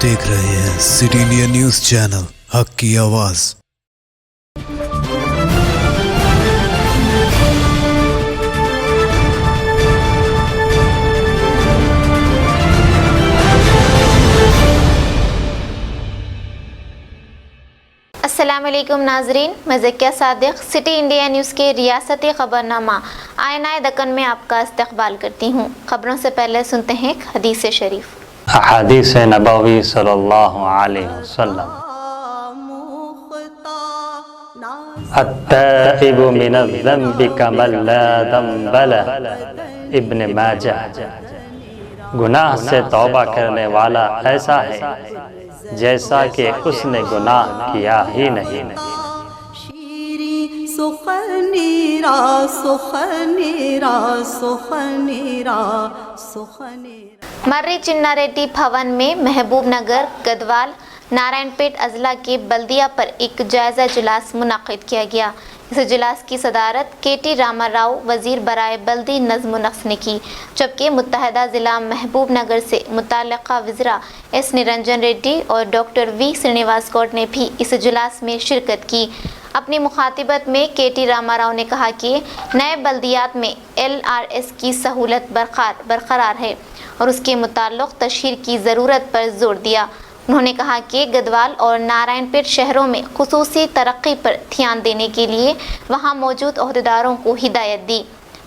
देख रहे हैं सिटी इंडिया न्यूज चैनल, हक की आवाज। अस्सलामुअलैकुम नाजरीन, मैं Zakia Sadiq city India news के रियासती खबरनामा आईना दक्कन में आपका इस्तकबाल करती हूँ। खबरों से पहले सुनते हैं एक हदीस शरीफ। हदीस नबवी सल्लल्लाहु अलैहि वसल्लम, अत्ताइबु मिनज़्ज़ंबि कमन ला ज़ंब लह, इब्न माजा। गुनाह से तौबा करने वाला ऐसा है जैसा कि उसने गुनाह किया ही नहीं। मर्री चिन्नारेड्डी भवन में महबूब नगर, गदवाल, नारायणपेट अजला के बल्दिया पर एक जायज़ा इजलास मुनाक़िद किया गया। इस इजलास की सदारत केटी रामाराव वज़ीर बराए बल्दी नज़्म नक्श ने की, जबकि मुत्तहदा ज़िला महबूब नगर से मुतल्लिक़ा वज़रा एस निरंजन रेड्डी और डॉक्टर वी श्रीनिवास गौड़ ने भी इस इजलास में शिरकत की। अपनी मुखातिबत में केटी रामाराव ने कहा कि नए बल्दियात में LRS की सहूलत बरकरार है और उसके मुताल्लिक़ तशहीर की ज़रूरत पर जोर दिया। उन्होंने कहा कि गदवाल और नारायणपेट शहरों में खुसूसी तरक्की पर ध्यान देने के लिए वहां मौजूद ओहदेदारों को हिदायत दी।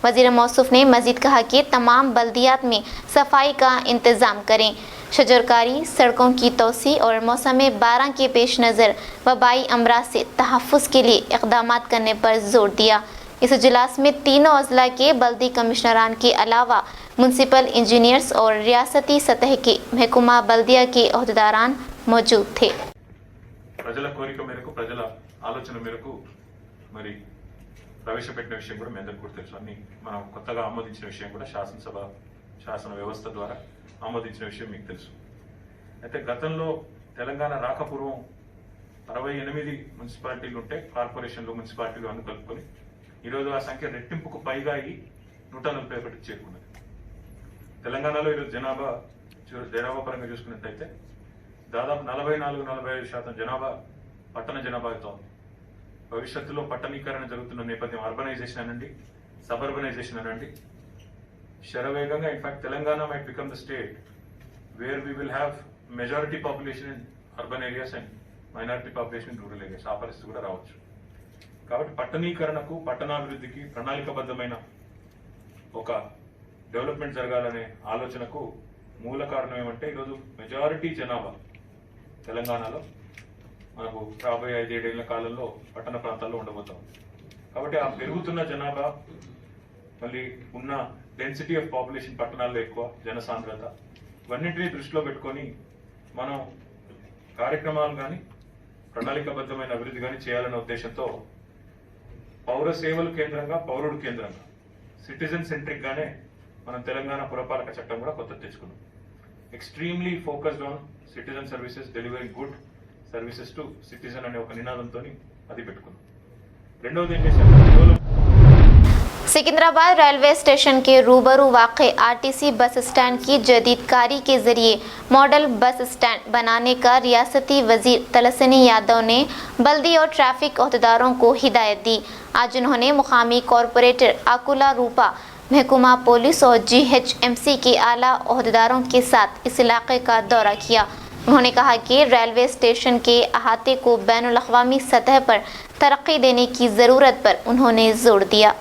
वज़ीर मौसूफ ने मज़ीद कहा कि तमाम बल्दियात में सफाई का इंतज़ाम करें, शजरकारी, सड़कों की तोसी और मौसम बारह के पेश नज़र वबाई अमराज से तहफ़्फ़ुज़ के लिए इक़दाम करने पर जोर दिया। इस इजलास में तीनों अज़ला के बल्दी कमिश्नरान के अलावा म्युनिसिपल इंजीनियर्स और रियासती सतह के महकुमा बल्दिया के ओहदेदारान मौजूद थे। ప్రజల కోరిక మేరకు ప్రజల ఆలోచన మేరకు మరి ప్రవేశపెట్టిన విషయం కూడా మీ అందరికీ కూడా తెలుసు. అన్ని మనం కొత్తగా ఆమోదించిన విషయం కూడా శాసన వ్యవస్థ ద్వారా ఆమోదించిన విషయం మీకు తెలుసు. అయితే గతంలో తెలంగాణ రాకపూర్వం 68 మున్సిపాలిటీలు ఉంటే కార్పొరేషన్లు మున్సిపాలిటీలు అన్ని కలుపుకొని ఈరోజు ఆ సంఖ్య రెట్టింపుకు పైగా అయి 141కి చేరుకున్నది. తెలంగాణలో ఈరోజు జనాభా పరంగా చూసుకున్నట్లయితే దాదాపు 44-45% జనాభా పట్టణ జనాభాతో ఉంది. భవిష్యత్తులో పట్టణీకరణ జరుగుతున్న నేపథ్యం, అర్బనైజేషన్ అనండి, సబర్బనైజేషన్ అనండి, శరవేగంగా in fact Telangana might become the state where we will have majority population in urban areas and minority population in rural areas. ఆ పరిస్థితి కూడా రావచ్చు. కాబట్టి పట్టణీకరణకు, పట్టణాభివృద్ధికి ప్రణాళికబద్ధమైన ఒక డెవలప్మెంట్ జరగాలనే ఆలోచనకు మూల కారణం ఏమంటే ఈరోజు మెజారిటీ జనాభా తెలంగాణలో మనకు రాబోయే 5-7 ఏళ్ల కాలంలో పట్టణ ప్రాంతాల్లో ఉండబోతాం. కాబట్టి ఆ పెరుగుతున్న జనాభా, మళ్ళీ ఉన్న డెన్సిటీ ఆఫ్ పాపులేషన్ పట్టణాల్లో ఎక్కువ జనసాంద్రత, ఇవన్నింటినీ దృష్టిలో పెట్టుకొని మనం కార్యక్రమాలు కానీ ప్రణాళికబద్ధమైన అభివృద్ధి కానీ చేయాలనే ఉద్దేశంతో పౌర సేవలు కేంద్రంగా, పౌరుడు కేంద్రంగా, సిటిజన్ సెంట్రిక్ గానే మనం తెలంగాణ పురపాలక చట్టం కూడా కొత్త తెచ్చుకున్నాం. Extremely focused on citizen services, delivering good services to citizen అనే ఒక నినాదంతో అది పెట్టుకున్నాం. రెండవది ఏం చేశారు, सिकंदराबाद रेलवे स्टेशन के रूबरू वाक़े RTC बस स्टैंड की जदीदकारी के ज़रिए मॉडल बस स्टैंड बनाने का रियासती वज़ीर तलस्नी यादव ने बल्दी और ट्रैफिक अहदेदारों को हिदायत दी। आज उन्होंने मुकामी कॉरपोरेटर आकुला रूपा, महकुमा पुलिस और GHMC के आला अहदेदारों के साथ इस इलाके का दौरा किया। उन्होंने कहा कि रेलवे स्टेशन के अहाते को बैनुल-अक़वामी सतह पर तरक्की देने की ज़रूरत पर उन्होंने जोर दिया।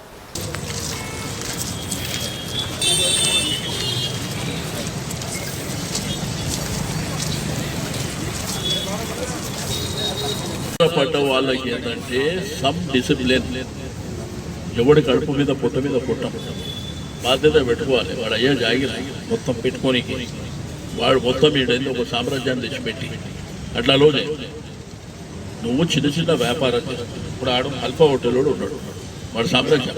పడ్డ వాళ్ళకి ఏంటంటే సమ్ డిసిప్లిన్, ఎవడి కడుపు మీద పొట్ట మీద పొట్టం బాధ్యత పెట్టుకోవాలి. వాడు అయ్యా జాగిరి మొత్తం పెట్టుకోనికి వాడు మొత్తం ఏంటంటే ఒక సామ్రాజ్యాన్ని తెచ్చిపెట్టి అట్లాలో నువ్వు చిన్న చిన్న వ్యాపారం చేస్తావు. ఇప్పుడు ఆడు అల్ఫా హోటల్ ఉన్నాడు, వాడు సామ్రాజ్యం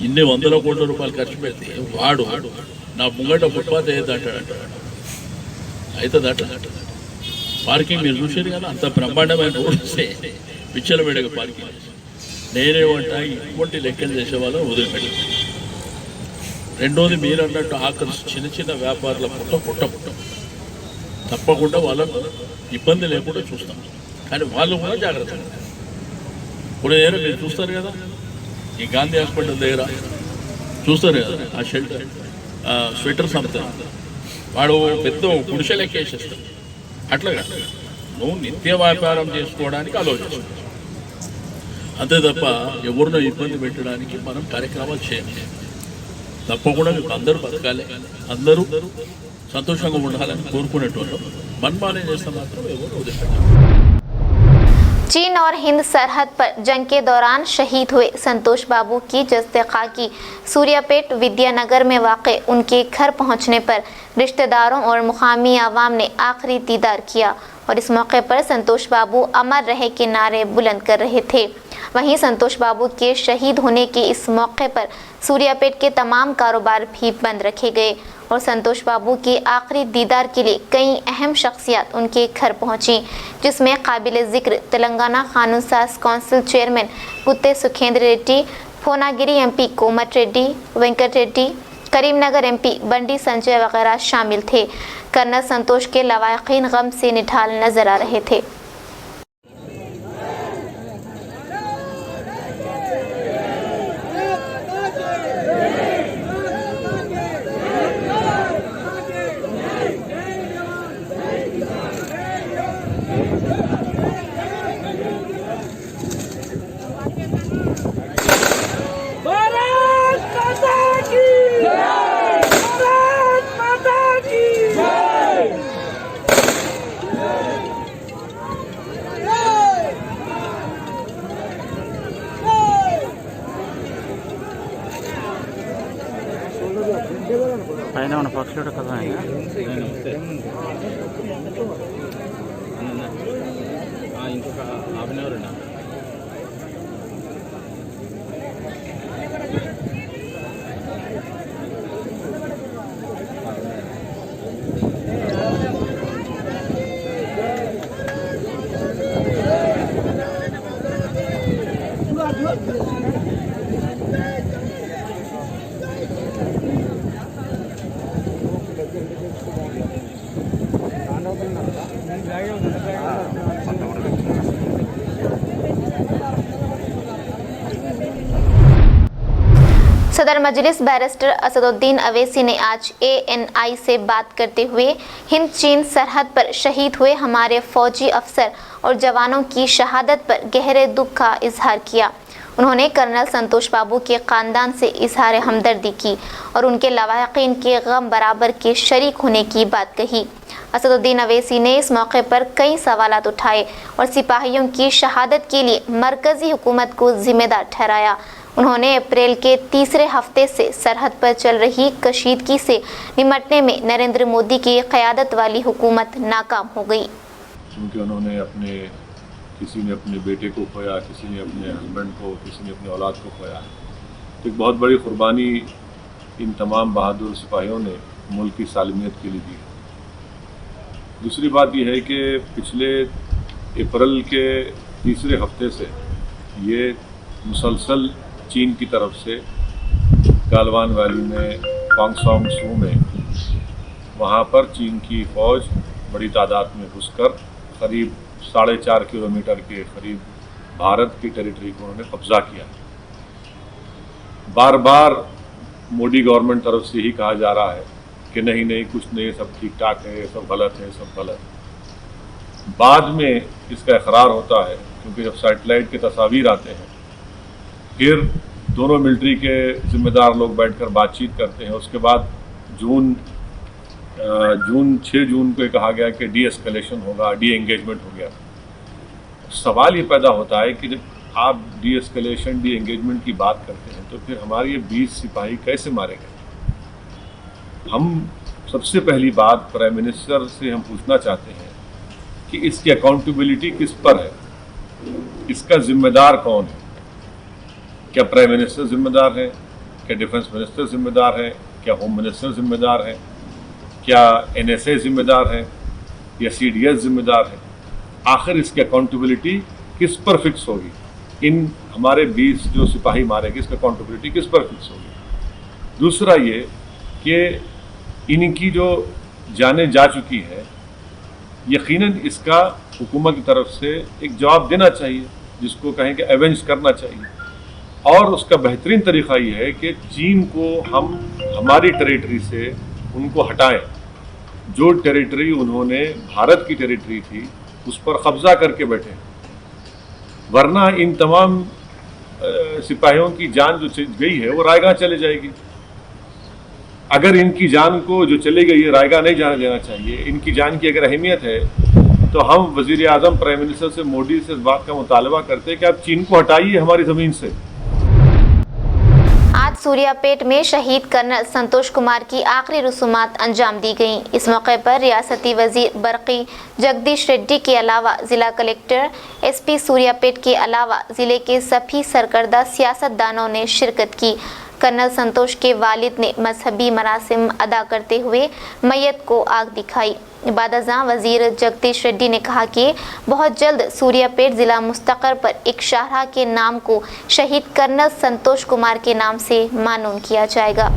ఇన్ని 100 కోట్ల రూపాయలు ఖర్చు పెడితే వాడు నా ముంగట ఫుట్పాత్ వేయద్దంటాడు. అవుతుంది పార్కింగ్ మీరు చూసారు కదా, అంత బ్రహ్మాండమైన రోడ్ వస్తే పిచ్చలమేడగా పార్కింగ్. నేనేమంటా ఇటువంటి లెక్కలు చేసేవాళ్ళని వదిలిపెట్టాను. రెండోది మీరు అన్నట్టు ఆఖరి చిన్న చిన్న వ్యాపారుల పుట్ట తప్పకుండా వాళ్ళకు ఇబ్బంది లేకుండా చూస్తాం. కానీ వాళ్ళు కూడా జాగ్రత్తగా ఉంటారు. ఇప్పుడు ఏదో మీరు చూస్తారు కదా, ఈ గాంధీ హాస్పిటల్ దగ్గర చూస్తారు కదా, ఆ షెల్టర్ స్వెటర్స్ అమ్ముతారు, వాడు పెద్ద గుడిసె లెక్కేసేస్తాడు. అట్లాగా నువ్వు నిత్య వ్యాపారం చేసుకోవడానికి ఆలోచిస్తావు, అంతే తప్ప ఎవరినో ఇబ్బంది పెట్టడానికి మనం కార్యక్రమాలు చేయాలి. తప్పకుండా మీకు అందరూ బతకాలి, అందరూ సంతోషంగా ఉండాలని కోరుకునేటోళ్ళు మన్మానే చేస్తే మాత్రం ఎవరు వదిలిపెట్టాలి. चीन और हिंद सरहद पर जंग के दौरान शहीद हुए संतोष बाबू की जस्तेखा की सूर्यापेट विद्यानगर में वाक़े उनके घर पहुंचने पर रिश्तेदारों और मुकामी आवाम ने आखिरी दीदार किया और इस मौके पर संतोष बाबू अमर रहे के नारे बुलंद कर रहे थे। वहीं संतोष बाबू के शहीद होने के इस मौके पर सूर्यापेट के तमाम कारोबार भी बंद रखे गए और संतोष बाबू के आखिरी दीदार के लिए कई अहम शख्सियत उनके घर पहुंची, जिसमें काबिल ज़िक्र तेलंगाना कानून साज council chairman Gutta Sukhender Reddy, Bhuvanagiri MP Komati Reddy, Venkat Reddy, Karimnagar MP Bandi Sanjay वगैरह शामिल थे। कर्नल संतोष के लवाकिन गम से निढाल नजर आ रहे थे। పైన ఉన్న పక్షులు కదా ఇంకొక హాఫ్ అన్ అవర్ ఉన్నా सदर मजलिस बैरिस्टर असदुद्दीन अवैसी ने आज ANI से बात करते हुए हिंद चीन सरहद पर शहीद हुए हमारे फौजी अफसर और जवानों की शहादत पर गहरे दुख का इजहार किया। उन्होंने कर्नल संतोष बाबू के ख़ानदान से इजहार हमदर्दी की और उनके लवाकिन के गम बराबर के शरीक होने की बात कही। असदुद्दीन अवैसी ने इस मौके पर कई सवालात उठाए और सिपाहियों की शहादत के लिए मरकज़ी हुकूमत को जिम्मेदार ठहराया। उन्होंने अप्रैल के तीसरे हफ्ते से सरहद पर चल रही कशीदगी से निमटने में नरेंद्र मोदी की क़यादत वाली हुकूमत नाकाम हो गई। क्योंकि उन्होंने किसी ने अपने बेटे को खोया, किसी ने अपने हस्बैंड को, किसी ने अपनी औलाद को खोया। तो एक बहुत बड़ी कुर्बानी इन तमाम बहादुर सिपाहियों ने मुल्क की सालमियत के लिए दी। दूसरी बात यह है कि पिछले अप्रैल के तीसरे हफ्ते से ये मुसलसल चीन की तरफ से गालवान वैली में पांगसोंग सू में वहाँ पर चीन की फ़ौज बड़ी तादाद में घुसकर करीब 4.5 किलोमीटर के करीब भारत की टेरिटरी को उन्होंने कब्जा किया। बार बार मोदी गवर्नमेंट तरफ से ही कहा जा रहा है कि नहीं नहीं कुछ नहीं, सब ठीक ठाक है, सब गलत है, सब गलत है। बाद में इसका इकरार होता है क्योंकि जब सैटेलाइट के तस्वीर आते हैं फिर दोनों मिलिट्री के ज़िम्मेदार लोग बैठकर बातचीत करते हैं। उसके बाद 6 जून को कहा गया कि डी एस्केलेशन होगा, डी एंगेजमेंट हो गया। सवाल ये पैदा होता है कि जब आप डी एस्केलेशन, डी एंगेजमेंट की बात करते हैं तो फिर हमारे ये 20 सिपाही कैसे मारे गए। हम सबसे पहली बात प्राइम मिनिस्टर से हम पूछना चाहते हैं कि इसकी अकाउंटेबिलिटी किस पर है, इसका जिम्मेदार कौन है। क्या प्राइम मिनिस्टर जिम्मेदार है, क्या डिफेंस मिनिस्टर जिम्मेदार है, क्या होम मिनिस्टर जिम्मेदार है, क्या NSA जिम्मेदार है या CDS जिम्मेदार है। आखिर इसकी अकाउंटेबिलिटी किस पर फिक्स होगी। इन हमारे 20 जो सिपाही मारे गए इसकी अकाउंटेबिलिटी किस पर फिक्स होगी। दूसरा ये कि इनकी जो जानें जा चुकी है यकीनन इसका हुकूमत की तरफ से एक जवाब देना चाहिए, जिसको कहें कि एवेंज करना चाहिए। और उसका बेहतरीन तरीक़ा ये है कि चीन को हम हमारी टेरिटरी से उनको हटाएं। जो टेरिटरी उन्होंने भारत की टेरिटरी थी उस पर कब्जा करके बैठे, वरना इन तमाम सिपाहियों की जान जो गई है वो रायगा चले जाएगी। अगर इनकी जान को जो चली गई है रायगा नहीं जाने देना चाहिए। इनकी जान की अगर अहमियत है तो हम वज़ीर आज़म प्राइम मिनिस्टर से मोदी से इस बात का मुतालबा करते हैं कि आप चीन को हटाइए हमारी ज़मीन से। आज सूर्यापेट में शहीद कर्नल संतोष कुमार की आखिरी रसूमात अंजाम दी गईं। इस मौके पर रियासती वजीर बरकी जगदीश रेड्डी के अलावा जिला कलेक्टर एसपी सूर्यापेट के अलावा जिले के सभी सरकर्दा सियासतदानों ने शिरकत की। कर्नल संतोष के वालिद ने मजहबी मरासिम अदा करते हुए मैयत को आग दिखाई। इबादतजां वजीर जगदीश रेड्डी ने कहा कि बहुत जल्द सूर्यापेट जिला मुस्तकर पर एक शाहरा के नाम को शहीद कर्नल संतोष कुमार के नाम से मानून किया जाएगा।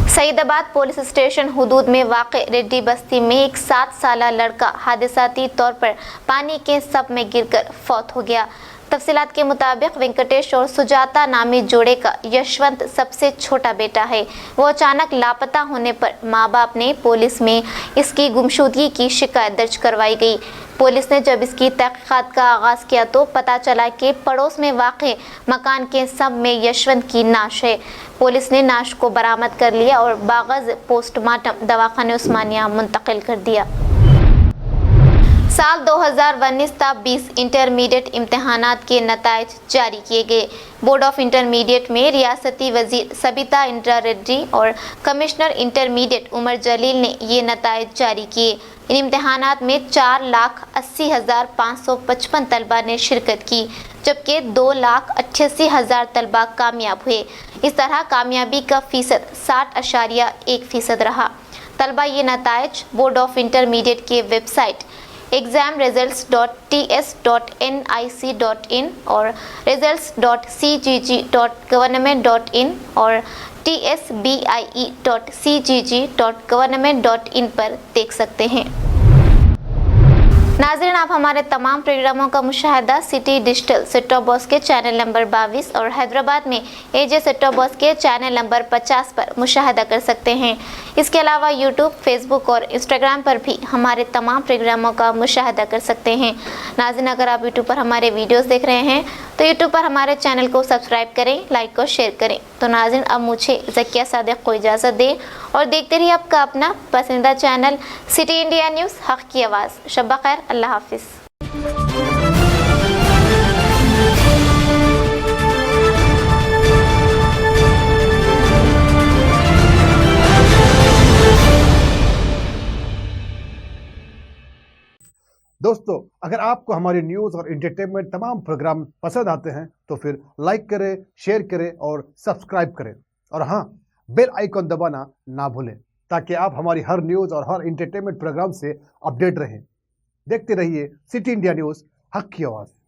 सईदाबाद पुलिस स्टेशन हुदूद में वाक़े रेड्डी बस्ती में एक 7 साला लड़का हादसाती तौर पर पानी के सप में गिरकर फौत हो गया। तफसीलात के मुताबिक वेंकटेश और सुजाता नामी जोड़े का यशवंत सबसे छोटा बेटा है। वो अचानक लापता होने पर माँ बाप ने पुलिस में इसकी गुमशुदगी की शिकायत दर्ज करवाई गई। पुलिस ने जब इसकी तहकीकात का आगाज़ किया तो पता चला कि पड़ोस में वाक़े मकान के सब में यशवंत की नाश है। पुलिस ने नाश को बरामद कर लिया और बागज पोस्टमार्टम दवाखाने उस्मानिया मुंतकिल कर दिया। साल 2019-20 इंटरमीडिएट इम्तहानात के नताइज जारी किए गए। बोर्ड ऑफ इंटरमीडिएट में रियासती वजीर सबिता इंदिरा रेड्डी और कमिश्नर इंटरमीडिएट उमर जलील ने ये नताइज जारी किए। इन इम्तहानात में 4,80,555 तलबा ने शिरकत की, जबकि 2,88,000 तलबा कामयाब हुए। इस तरह कामयाबी का फ़ीसद 60.1% रहा। तलबा ये नताइज बोर्ड ऑफ इंटरमीडिएट के वेबसाइट examresults.ts.nic.in और results.cgg.government.in और tsbie.cgg.government.in पर देख सकते हैं। नाज़रीन, आप हमारे तमाम प्रोग्रामों का मुशाहिदा city digital set top box के चैनल नंबर 22 और हैदराबाद में एजे सेट टॉप बॉक्स के चैनल नंबर 50 पर मुशाहिदा कर सकते हैं। इसके अलावा यूट्यूब, फेसबुक और इंस्टाग्राम पर भी हमारे तमाम प्रोग्रामों का मुशाहिदा कर सकते हैं। नाज़रीन, अगर आप यूट्यूब पर हमारे वीडियोस देख रहे हैं तो यूट्यूब पर हमारे चैनल को सब्सक्राइब करें, लाइक और शेयर करें। तो नाज़रीन, अब मुझे ज़किया सादिक को इजाज़त दें और देखते रहिए आपका अपना पसंदीदा चैनल सिटी इंडिया न्यूज़, हक़ की आवाज़। शब्बा खैर, अल्लाह हाफिज़। दोस्तों, अगर आपको हमारी न्यूज़ और एंटरटेनमेंट तमाम प्रोग्राम पसंद आते हैं तो फिर लाइक करें, शेयर करें और सब्सक्राइब करें। और हाँ, बेल आइकॉन दबाना ना भूलें ताकि आप हमारी हर न्यूज़ और हर एंटरटेनमेंट प्रोग्राम से अपडेट रहें। देखते रहिए सिटी इंडिया न्यूज़, हक़ की आवाज़।